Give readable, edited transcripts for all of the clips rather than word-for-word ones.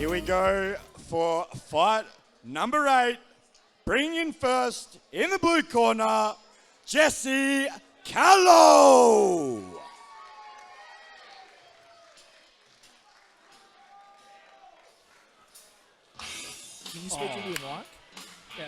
Here we go for fight number 8. Bringing in first, in the blue corner, Jesse Callow. Can you speak into your mic? Yeah.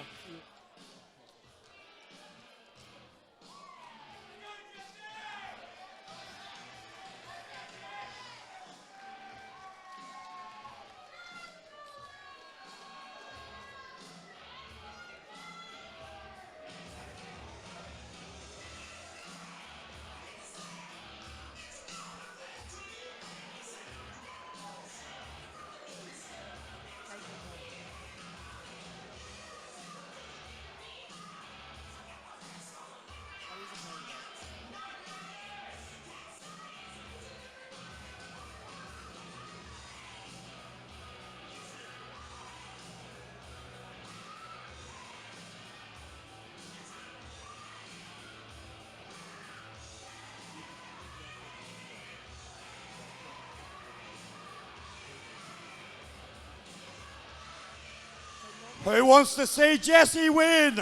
Who wants to see Jesse win?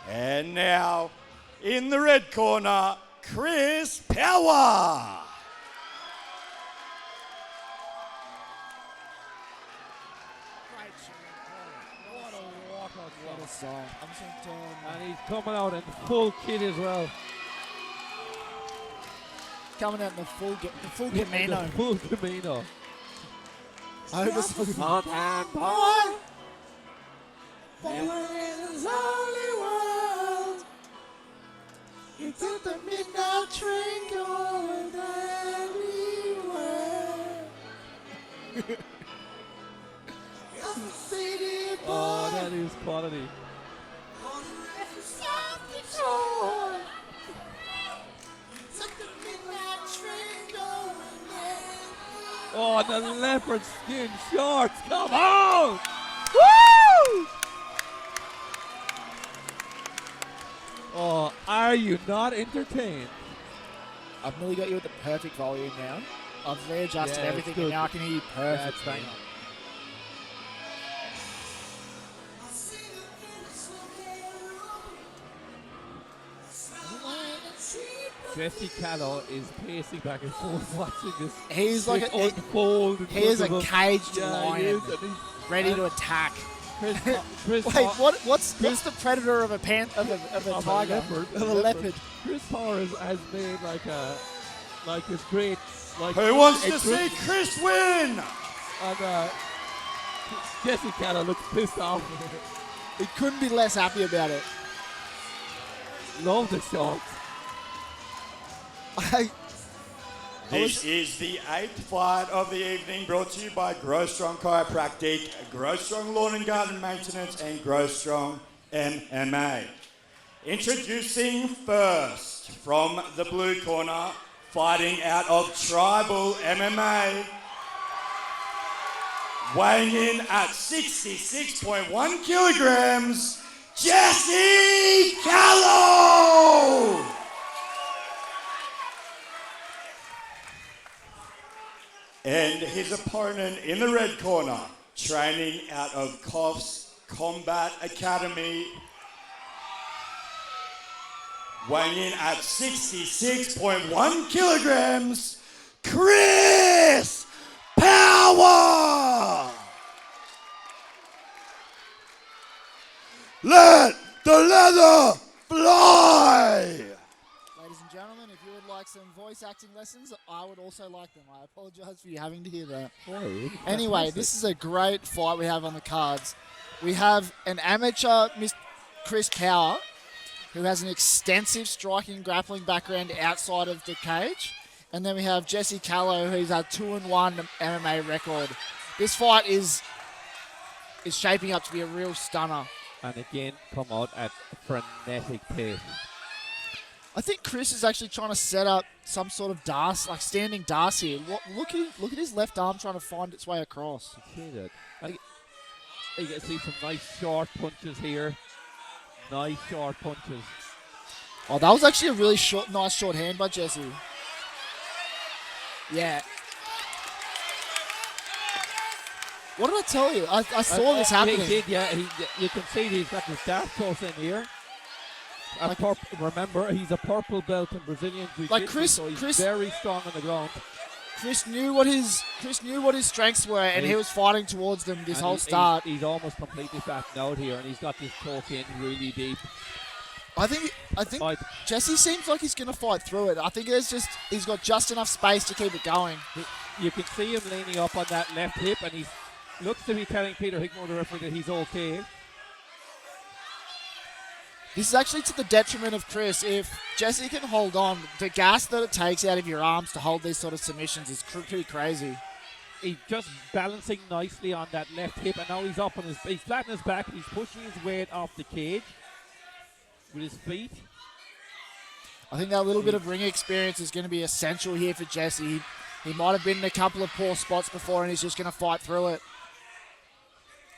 And now, in the red corner, Chris Power. What a song. I'm so And he's coming out in full kit as well. coming out in the full The Camino. full Camino. I hope it's fucking Boy, born in his only world. He took the midnight train going anywhere. City boy, Oh, that is quality. South Detroit. Took the midnight train going anywhere. Oh, the leopard skin shorts. Come on! Woo! Oh, are you not entertained? I've nearly got you at the perfect volume now. I've readjusted Yeah, everything it's good. and now I can hear you perfectly. it's bang on. Jesse Callow is pacing back and forth watching this. He's like shit unfold. in he is a front of him. caged Yeah, he lion is, and he's- ready to attack. Chris Wait, Power- what's the predator of a tiger? leopard. Of a leopard. Chris Power has made like this great like. Who wants a to great- see Chris win? And Jesse Callow looks pissed off. He couldn't be less happy about it. Love the shot. This is the 8th fight of the evening, brought to you by Grow Strong Chiropractic, Grow Strong Lawn and Garden Maintenance, and Grow Strong MMA. Introducing first, from the blue corner, fighting out of Tribal MMA, weighing in at 66.1 kilograms, Jesse Callow! And his opponent in the red corner, training out of Koff's Combat Academy, weighing in at 66.1 kilograms, Chris Power! Let the leather fly! Ladies and gentlemen, if you would like some voice acting lessons, I would also like them. I apologize for you having to hear that. Anyway, this is a great fight we have on the cards. We have an amateur, Chris Power, who has an extensive striking and grappling background outside of the cage. And then we have Jesse Callow, who's a 2-1 MMA record. This fight is shaping up to be a real stunner. And again, come out at frenetic pace. I think Chris is actually trying to set up some sort of dance, like standing dance here. Look at his left arm trying to find its way across. You see that? You can see some nice short punches here. Nice short punches. Oh, that was actually a really nice short hand by Jesse. Yeah. What did I tell you? I saw this happening. He did, yeah. You can see he's got his dark close in here. Remember, he's a purple belt in Brazilian Jiu-Jitsu, Like Chris, so he's very strong on the ground. Chris knew what his strengths were, and he was fighting towards them this whole start. He's almost completely flattened out here, and he's got this choke in really deep. I think Jesse seems like he's going to fight through it. I think he's got just enough space to keep it going. You can see him leaning up on that left hip, and he looks to be telling Peter Hickmore, the referee, that he's okay. This is actually to the detriment of Chris. If Jesse can hold on, the gas that it takes out of your arms to hold these sort of submissions is pretty crazy. He's just balancing nicely on that left hip, and now he's up on he's flat on his back, he's pushing his weight off the cage with his feet. I think that little bit of ring experience is going to be essential here for Jesse. He might have been in a couple of poor spots before, and he's just going to fight through it.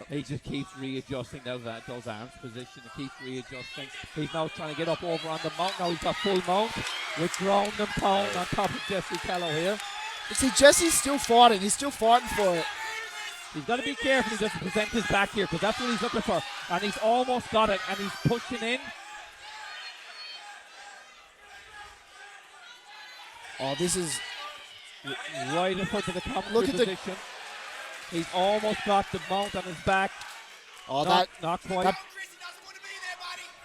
He just keeps readjusting those arms position. He keeps readjusting. He's now trying to get up over on the mount. Now he's got full mount with ground and pound on top of Jesse Callow here. You see, Jesse's still fighting. He's still fighting for it. He's got to be careful. He doesn't present his back here, because that's what he's looking for. And he's almost got it, and he's pushing in. Oh, this is right in front of the commentary Look at position. He's almost got the mount on his back. Oh, not quite.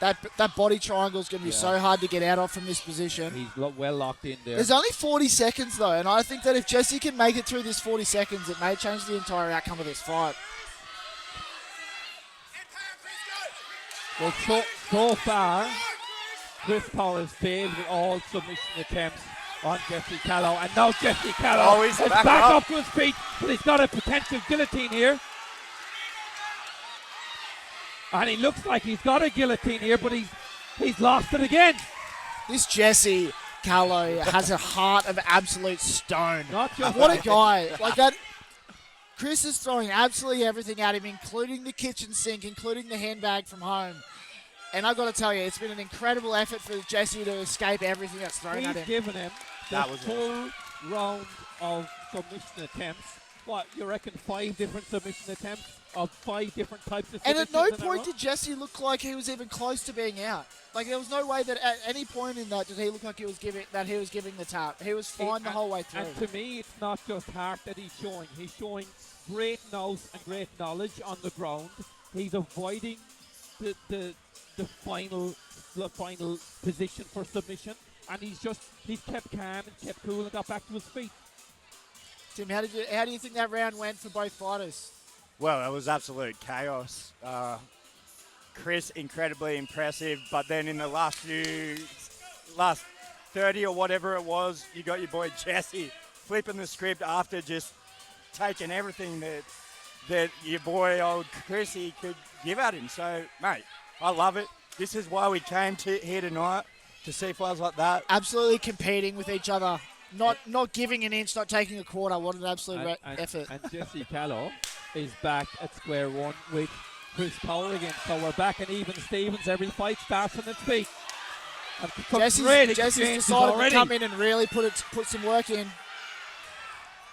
That body triangle is going to be so hard to get out of from this position. He's well locked in there. There's only 40 seconds, though, and I think that if Jesse can make it through this 40 seconds, it may change the entire outcome of this fight. Well, so far, Chris Power has failed with all submission attempts on Jesse Callow, and now Jesse Callow he's is back up to his feet, but he's got a potential guillotine here. And he looks like he's got a guillotine here, but he's lost it again. This Jesse Callow has a heart of absolute stone. Not just What a guy. Like that. Chris is throwing absolutely everything at him, including the kitchen sink, including the handbag from home. And I've got to tell you, it's been an incredible effort for Jesse to escape everything that's thrown at him. He's given him the full round of submission attempts. What, you reckon 5 different submission attempts of 5 different types of and submissions? And at no point did Jesse look like he was even close to being out. Like, there was no way that at any point in that did he look like he was giving the tap. He was fine the whole way through. And to me, it's not just heart that he's showing. He's showing great nose and great knowledge on the ground. He's avoiding the final position for submission, and he's kept calm and kept cool and got back to his feet. Tim, how do you think that round went for both fighters? Well, it was absolute chaos. Chris, incredibly impressive, but then in the last 30 or whatever it was, you got your boy Jesse flipping the script after just taking everything that your boy old Chrissy could give at him. So, mate, I love it. This is why we came here tonight, to see fights like that. Absolutely competing with each other. Not giving an inch, not taking a quarter. What an absolute effort. And Jesse Callow is back at square one with Chris Power again. So we're back in even Stevens. Every fight starts on its feet. Jesse's decided to come in and really put some work in.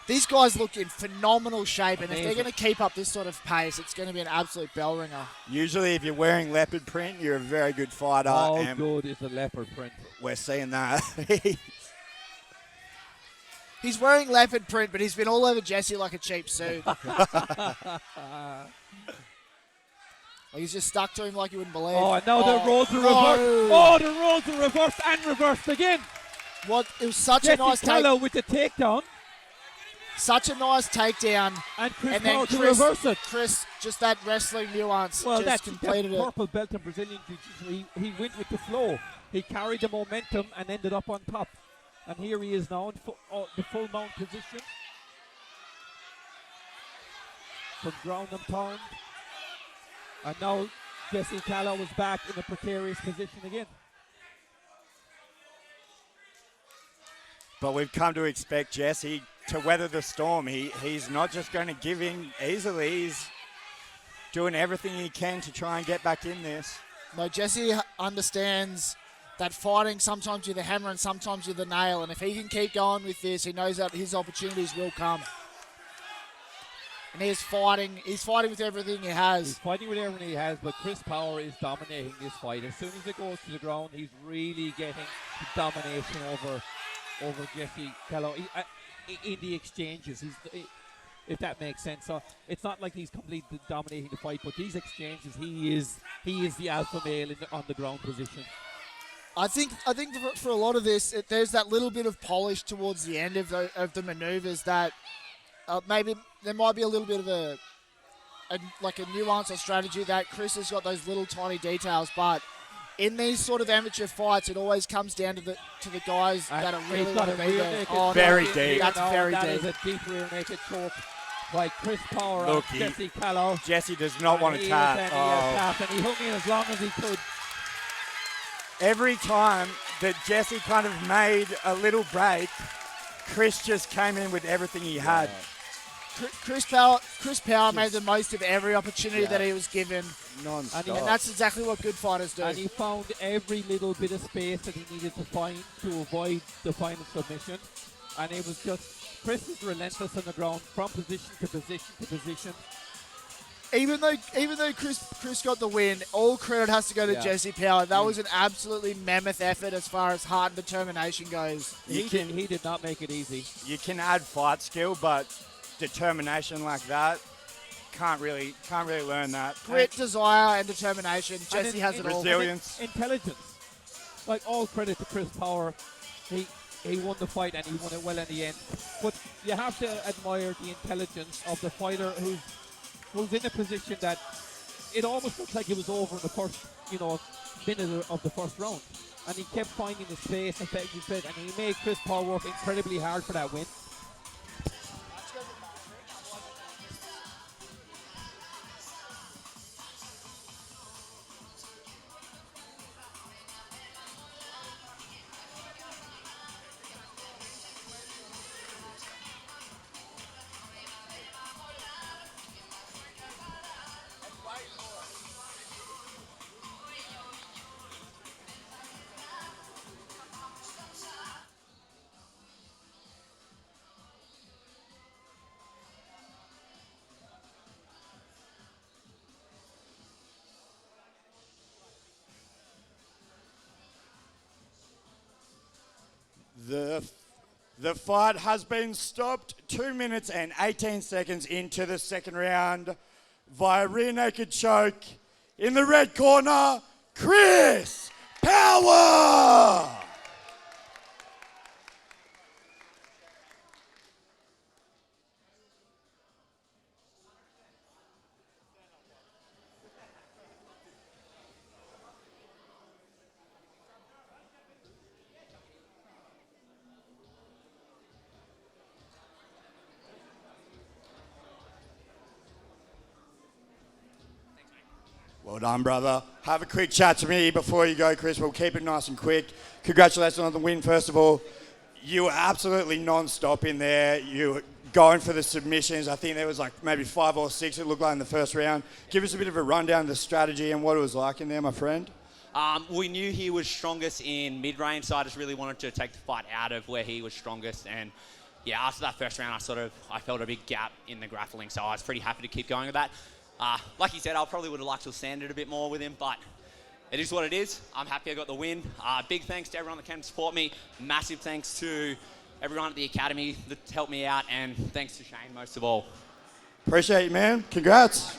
These guys look in phenomenal shape, and if they're going to keep up this sort of pace, it's going to be an absolute bell ringer. Usually, if you're wearing leopard print, you're a very good fighter. How good is the leopard print? We're seeing that. He's wearing leopard print, but he's been all over Jesse like a cheap suit. He's just stuck to him like you wouldn't believe. Oh, and now the roles are reversed. Oh, the roles are reversed and reversed again. What? It was such Jesse a nice Callow with the takedown. Such a nice takedown. And Chris Power to reverse it. Chris, just that wrestling nuance. Well, just completed it. Purple belt in Brazilian Jiu-Jitsu. He went with the flow. He carried the momentum and ended up on top. And here he is now in the full mount position. From ground and pound. And now Jesse Callow is back in a precarious position again. But we've come to expect Jesse to weather the storm. He's not just going to give in easily. He's doing everything he can to try and get back in this. No, Jesse understands that fighting sometimes with a hammer and sometimes with a nail, and if he can keep going with this, he knows that his opportunities will come. And he's fighting with everything he has. He's fighting with everything he has, but Chris Power is dominating this fight. As soon as it goes to the ground, he's really getting the domination over Jesse Callow in the exchanges. If that makes sense. So it's not like he's completely dominating the fight, but these exchanges, he is the alpha male on the ground position. I think for a lot of this, there's that little bit of polish towards the end of the maneuvers that maybe there might be a little bit of a nuance or strategy that Chris has got those little tiny details, but in these sort of amateur fights, it always comes down to the guys that are really want to be there. Oh, very no, deep. That's very that deep. That is a deep rear naked choke by Chris Power Look, on Jesse Callow. Jesse does not want to tap. And he hung in as long as he could. Every time that Jesse kind of made a little break, Chris just came in with everything he had. Chris Power made the most of every opportunity that he was given. Non-stop. And that's exactly what good fighters do. And he found every little bit of space that he needed to find to avoid the final submission. And it was just, Chris is relentless on the ground from position to position to position. Even though Chris got the win, all credit has to go to Jesse Power. That was an absolutely mammoth effort as far as heart and determination goes. He did not make it easy. You can add fight skill, but determination like that, can't really learn that. Grit, desire, and determination. Jesse has it all. Resilience. Intelligence. Like, all credit to Chris Power. He won the fight and he won it well in the end. But you have to admire the intelligence of the fighter who's in a position that it almost looked like it was over in the first, minute of the first round. And he kept finding the space and he made Chris Power work incredibly hard for that win. The fight has been stopped 2 minutes and 18 seconds into the second round via rear naked choke. In the red corner, Chris Power! Well done, brother. Have a quick chat to me before you go, Chris. We'll keep it nice and quick. Congratulations on the win, first of all. You were absolutely non-stop in there. You were going for the submissions. I think there was like maybe 5 or 6 it looked like in the first round. Give us a bit of a rundown of the strategy and what it was like in there, my friend. We knew he was strongest in mid-range, so I just really wanted to take the fight out of where he was strongest. And yeah, after that first round, I felt a big gap in the grappling, so I was pretty happy to keep going with that. Like you said, I probably would have liked to have sanded a bit more with him, but it is what it is. I'm happy I got the win. Big thanks to everyone that came to support me. Massive thanks to everyone at the academy that helped me out, and thanks to Shane most of all. Appreciate you, man. Congrats.